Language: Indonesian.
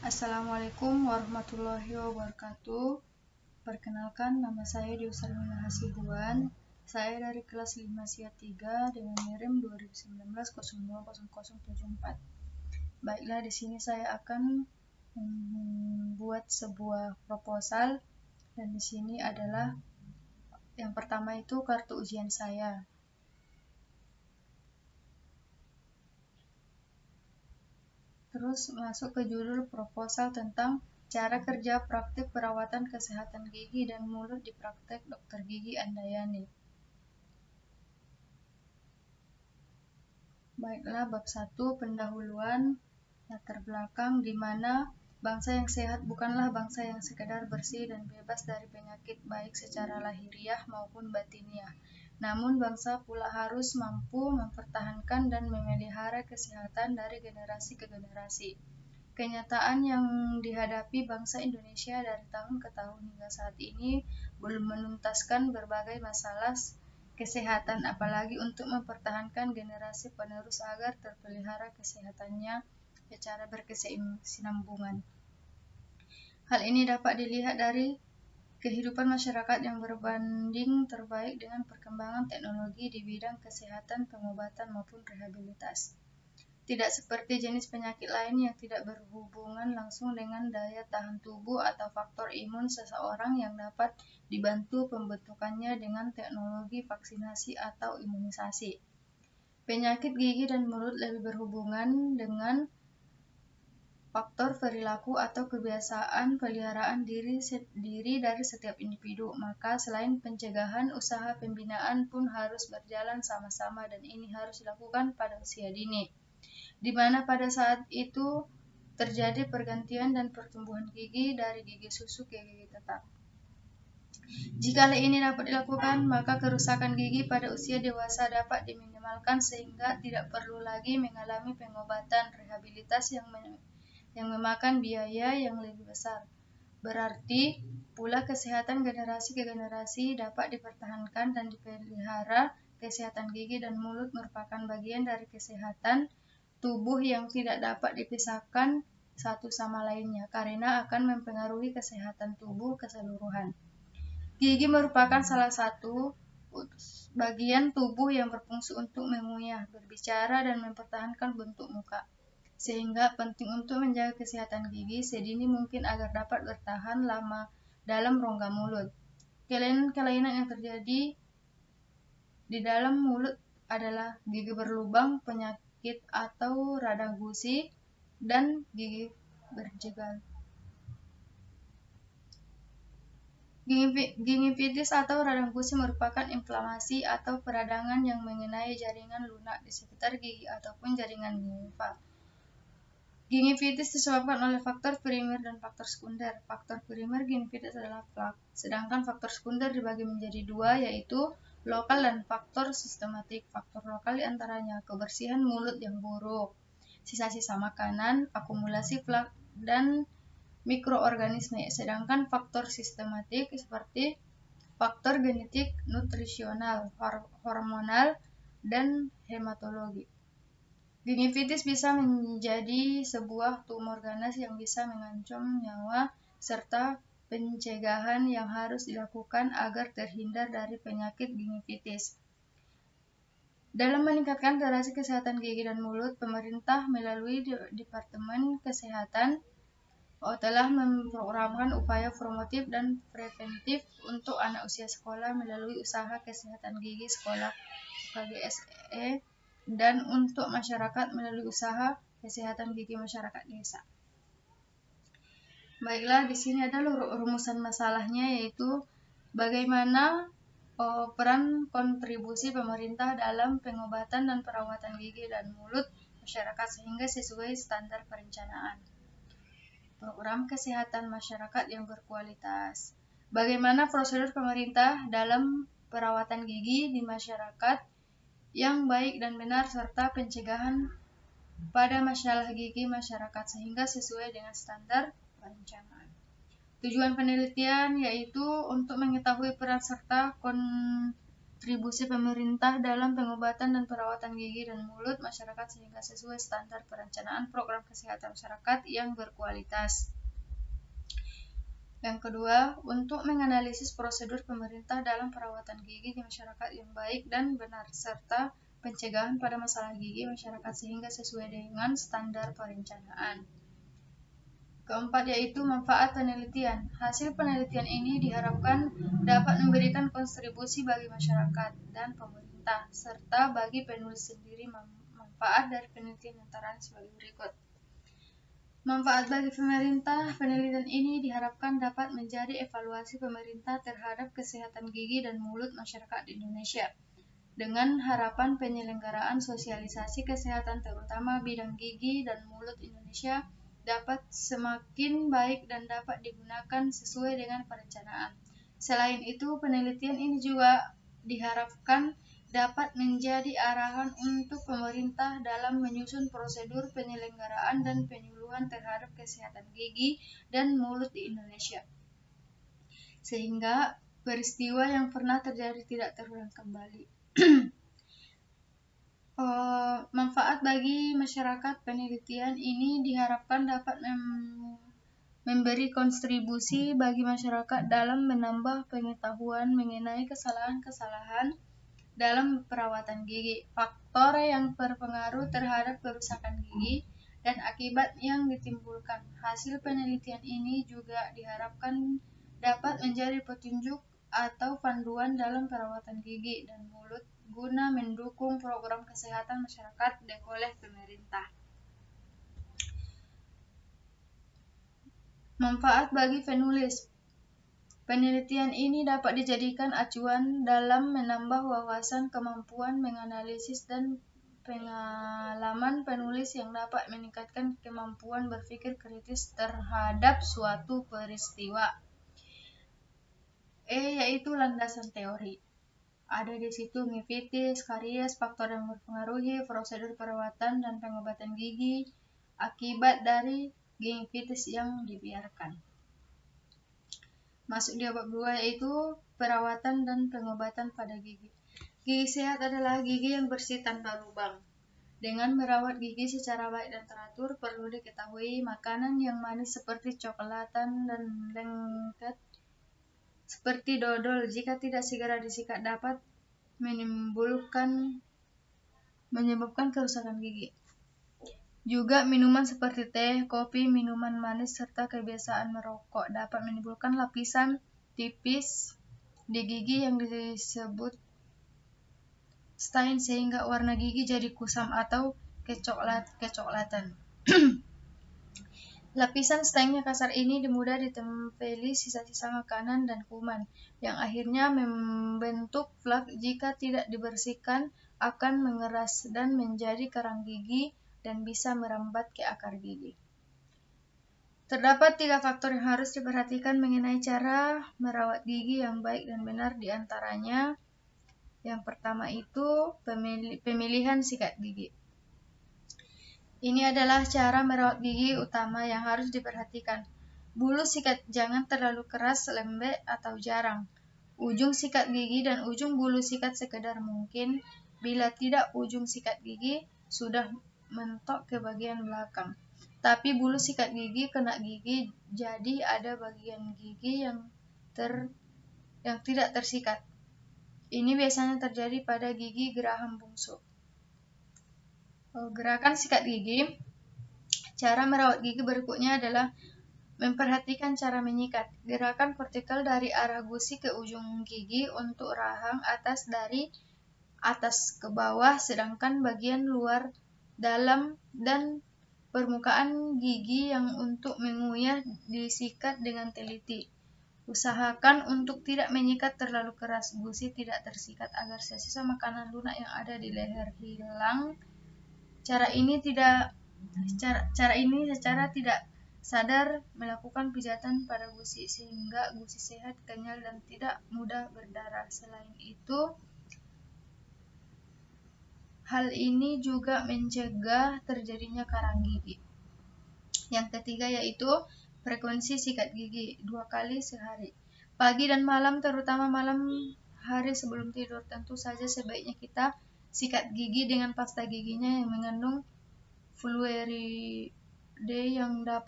Assalamualaikum warahmatullahi wabarakatuh. Perkenalkan, nama saya Dewi Sarmina Hasibuan. Saya dari kelas 5 SIA 3 dengan NIM 2019 020074. Baiklah, di sini saya akan membuat sebuah proposal, dan di sini adalah yang pertama itu kartu ujian saya. Terus masuk ke judul proposal tentang cara kerja praktik perawatan kesehatan gigi dan mulut di praktek Dr. Gigi Andayani. Baiklah, bab 1, pendahuluan, latar belakang, di mana bangsa yang sehat bukanlah bangsa yang sekedar bersih dan bebas dari penyakit baik secara lahiriah maupun batiniah. Namun bangsa pula harus mampu mempertahankan dan memelihara kesehatan dari generasi ke generasi. Kenyataan yang dihadapi bangsa Indonesia dari tahun ke tahun hingga saat ini belum menuntaskan berbagai masalah kesehatan, apalagi untuk mempertahankan generasi penerus agar terpelihara kesehatannya secara berkesinambungan. Hal ini dapat dilihat dari kehidupan masyarakat yang berbanding terbalik dengan perkembangan teknologi di bidang kesehatan, pengobatan maupun rehabilitasi. Tidak seperti jenis penyakit lain yang tidak berhubungan langsung dengan daya tahan tubuh atau faktor imun seseorang yang dapat dibantu pembentukannya dengan teknologi vaksinasi atau imunisasi. Penyakit gigi dan mulut lebih berhubungan dengan faktor perilaku atau kebiasaan peliharaan diri dari setiap individu. Maka selain pencegahan, usaha pembinaan pun harus berjalan sama-sama, dan ini harus dilakukan pada usia dini, di mana pada saat itu terjadi pergantian dan pertumbuhan gigi dari gigi susu ke gigi tetap. Jika hal ini dapat dilakukan, maka kerusakan gigi pada usia dewasa dapat diminimalkan sehingga tidak perlu lagi mengalami pengobatan rehabilitasi yang memakan biaya yang lebih besar. Berarti pula kesehatan generasi ke generasi dapat dipertahankan dan dipelihara. Kesehatan gigi dan mulut merupakan bagian dari kesehatan tubuh yang tidak dapat dipisahkan satu sama lainnya karena akan mempengaruhi kesehatan tubuh keseluruhan. Gigi merupakan salah satu bagian tubuh yang berfungsi untuk mengunyah, berbicara, dan mempertahankan bentuk muka. Sehingga penting untuk menjaga kesehatan gigi sedini mungkin agar dapat bertahan lama dalam rongga mulut. Kelainan-kelainan yang terjadi di dalam mulut adalah gigi berlubang, penyakit atau radang gusi, dan gigi berjegal. Gingivitis atau radang gusi merupakan inflamasi atau peradangan yang mengenai jaringan lunak di sekitar gigi ataupun jaringan gingiva. Gingivitis disebabkan oleh faktor primer dan faktor sekunder. Faktor primer gingivitis adalah plak, sedangkan faktor sekunder dibagi menjadi dua, yaitu lokal dan faktor sistematik. Faktor lokal diantaranya kebersihan mulut yang buruk, sisa-sisa makanan, akumulasi plak, dan mikroorganisme. Sedangkan faktor sistematik seperti faktor genetik, nutrisional, hormonal, dan hematologi. Gingivitis bisa menjadi sebuah tumor ganas yang bisa mengancam nyawa, serta pencegahan yang harus dilakukan agar terhindar dari penyakit gingivitis. Dalam meningkatkan generasi kesehatan gigi dan mulut, pemerintah melalui Departemen Kesehatan telah memprogramkan upaya promotif dan preventif untuk anak usia sekolah melalui usaha kesehatan gigi sekolah UKGSE, dan untuk masyarakat melalui usaha kesehatan gigi masyarakat desa. Baiklah, di sini ada rumusan masalahnya, yaitu bagaimana peran kontribusi pemerintah dalam pengobatan dan perawatan gigi dan mulut masyarakat sehingga sesuai standar perencanaan. Program kesehatan masyarakat yang berkualitas. Bagaimana prosedur pemerintah dalam perawatan gigi di masyarakat yang baik dan benar serta pencegahan pada masalah gigi masyarakat sehingga sesuai dengan standar perencanaan. Tujuan penelitian yaitu untuk mengetahui peran serta kontribusi pemerintah dalam pengobatan dan perawatan gigi dan mulut masyarakat sehingga sesuai standar perencanaan program kesehatan masyarakat yang berkualitas. Yang kedua, untuk menganalisis prosedur pemerintah dalam perawatan gigi di masyarakat yang baik dan benar, serta pencegahan pada masalah gigi masyarakat sehingga sesuai dengan standar perencanaan. Keempat, yaitu manfaat penelitian. Hasil penelitian ini diharapkan dapat memberikan kontribusi bagi masyarakat dan pemerintah, serta bagi penulis sendiri. Manfaat dari penelitian antara sebagai berikut. Manfaat bagi pemerintah, penelitian ini diharapkan dapat menjadi evaluasi pemerintah terhadap kesehatan gigi dan mulut masyarakat di Indonesia, dengan harapan penyelenggaraan sosialisasi kesehatan terutama bidang gigi dan mulut Indonesia dapat semakin baik dan dapat digunakan sesuai dengan perencanaan. Selain itu, penelitian ini juga diharapkan dapat menjadi arahan untuk pemerintah dalam menyusun prosedur penyelenggaraan dan penyuluhan terhadap kesehatan gigi dan mulut di Indonesia, sehingga peristiwa yang pernah terjadi tidak terulang kembali. Manfaat bagi masyarakat, penelitian ini diharapkan dapat memberi kontribusi bagi masyarakat dalam menambah pengetahuan mengenai kesalahan-kesalahan dalam perawatan gigi, faktor yang berpengaruh terhadap kerusakan gigi, dan akibat yang ditimbulkan. Hasil penelitian ini juga diharapkan dapat menjadi petunjuk atau panduan dalam perawatan gigi dan mulut guna mendukung program kesehatan masyarakat oleh pemerintah. Manfaat bagi penulis. Penelitian ini dapat dijadikan acuan dalam menambah wawasan, kemampuan menganalisis, dan pengalaman penulis yang dapat meningkatkan kemampuan berpikir kritis terhadap suatu peristiwa. Yaitu landasan teori. Ada di situ gingivitis, karies, faktor yang mempengaruhi prosedur perawatan dan pengobatan gigi, akibat dari gingivitis yang dibiarkan. Masuk di bab 2, yaitu perawatan dan pengobatan pada gigi. Gigi sehat adalah gigi yang bersih tanpa lubang. Dengan merawat gigi secara baik dan teratur, perlu diketahui makanan yang manis seperti coklatan dan lengket seperti dodol, jika tidak segera disikat, dapat menyebabkan kerusakan gigi. Juga minuman seperti teh, kopi, minuman manis, serta kebiasaan merokok dapat menimbulkan lapisan tipis di gigi yang disebut stain sehingga warna gigi jadi kusam atau kecoklatan. Lapisan stainnya kasar ini mudah ditempeli sisa-sisa makanan dan kuman, yang akhirnya membentuk plak. Jika tidak dibersihkan, akan mengeras dan menjadi karang gigi dan bisa merambat ke akar gigi. Terdapat 3 faktor yang harus diperhatikan mengenai cara merawat gigi yang baik dan benar, di antaranya yang pertama itu pemilihan sikat gigi. Ini adalah cara merawat gigi utama yang harus diperhatikan. Bulu sikat jangan terlalu keras, lembek, atau jarang. Ujung sikat gigi dan ujung bulu sikat sekedar mungkin. Bila tidak, ujung sikat gigi sudah mentok ke bagian belakang. Tapi bulu sikat gigi kena gigi, jadi ada bagian gigi yang tidak tersikat. Ini biasanya terjadi pada gigi geraham bungsu. Gerakan sikat gigi. Cara merawat gigi berikutnya adalah memperhatikan cara menyikat. Gerakan vertikal dari arah gusi ke ujung gigi untuk rahang atas dari atas ke bawah, sedangkan bagian luar, dalam, dan permukaan gigi yang untuk mengunyah disikat dengan teliti. Usahakan untuk tidak menyikat terlalu keras. Gusi tidak tersikat agar sisa makanan lunak yang ada di leher hilang. Cara ini secara tidak sadar melakukan pijatan pada gusi sehingga gusi sehat, kenyal, dan tidak mudah berdarah. Selain itu, hal ini juga mencegah terjadinya karang gigi. Yang ketiga yaitu frekuensi sikat gigi 2 kali sehari. Pagi dan malam, terutama malam hari sebelum tidur. Tentu saja sebaiknya kita sikat gigi dengan pasta giginya yang mengandung fluoride yang dapat